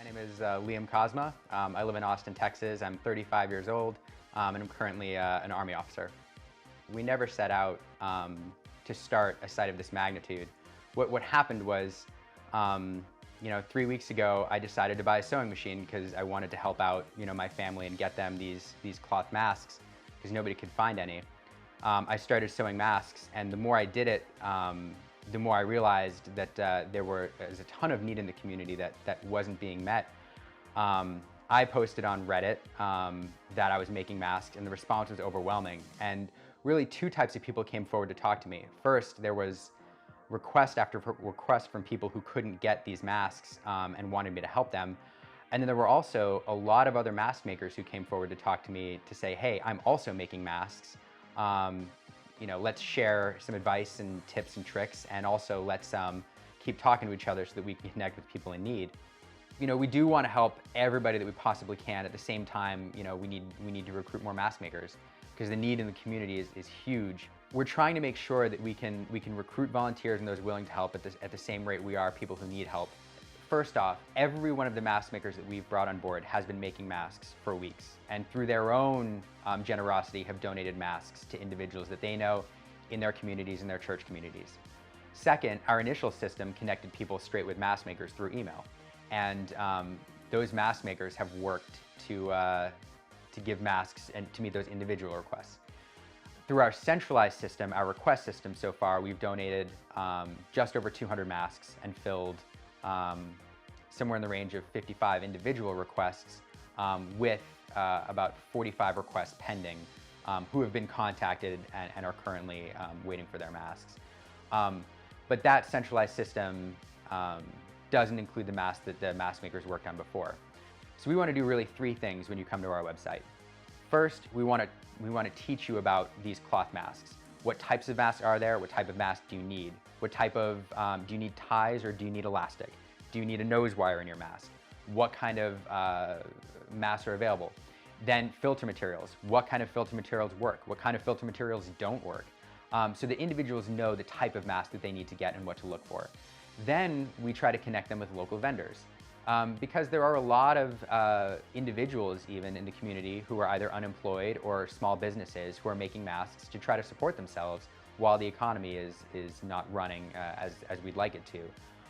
name is Liam Cosma. I live in Austin, Texas. I'm 35 years old, and I'm currently an Army officer. We never set out to start a site of this magnitude. What happened was, 3 weeks ago, I decided to buy a sewing machine because I wanted to help out, my family and get them these cloth masks because nobody could find any. I started sewing masks, and the more I did it, the more I realized that there was a ton of need in the community that wasn't being met. I posted on Reddit that I was making masks, and the response was overwhelming. And really, two types of people came forward to talk to me. First, there was request after request from people who couldn't get these masks and wanted me to help them. And then there were also a lot of other mask makers who came forward to talk to me to say, hey, I'm also making masks. Let's share some advice and tips and tricks, and also let's keep talking to each other so that we can connect with people in need. We do want to help everybody that we possibly can. At the same time, we need to recruit more mask makers because the need in the community is huge. We're trying to make sure that we can recruit volunteers and those willing to help at the same rate we are people who need help. First off, every one of the mask makers that we've brought on board has been making masks for weeks, and through their own generosity have donated masks to individuals that they know in their communities and their church communities. Second, our initial system connected people straight with mask makers through email, and those mask makers have worked to give masks and to meet those individual requests. Through our centralized system, our request system so far, we've donated just over 200 masks and filled somewhere in the range of 55 individual requests with about 45 requests pending who have been contacted and are currently waiting for their masks. But that centralized system doesn't include the masks that the mask makers worked on before. So we want to do really three things when you come to our website. First, we want to teach you about these cloth masks. What types of masks are there? What type of mask do you need? What type of, do you need ties or do you need elastic? Do you need a nose wire in your mask? What kind of masks are available? Then filter materials. What kind of filter materials work? What kind of filter materials don't work? So the individuals know the type of mask that they need to get and what to look for. Then we try to connect them with local vendors. Because there are a lot of individuals even in the community who are either unemployed or small businesses who are making masks to try to support themselves while the economy is not running as we'd like it to.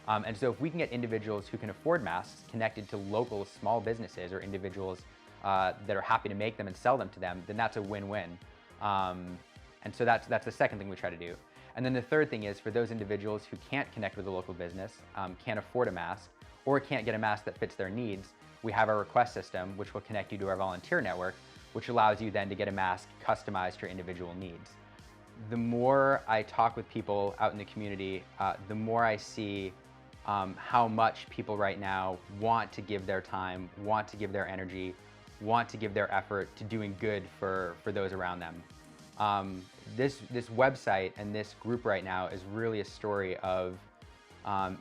And so if we can get individuals who can afford masks connected to local small businesses or individuals that are happy to make them and sell them to them, then that's a win-win. And so that's the second thing we try to do. And then the third thing is for those individuals who can't connect with a local business, can't afford a mask, or can't get a mask that fits their needs, we have our request system, which will connect you to our volunteer network, which allows you then to get a mask customized to your individual needs. The more I talk with people out in the community, the more I see how much people right now want to give their time, want to give their energy, want to give their effort to doing good for those around them. This website and this group right now is really a story of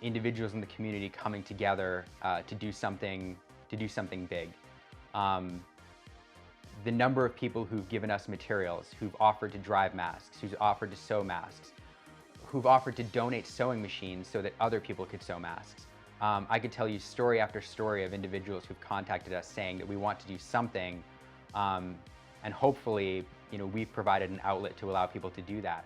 individuals in the community coming together to do something big. The number of people who've given us materials, who've offered to drive masks, who've offered to sew masks, who've offered to donate sewing machines so that other people could sew masks. I could tell you story after story of individuals who've contacted us saying that we want to do something, and hopefully, we've provided an outlet to allow people to do that.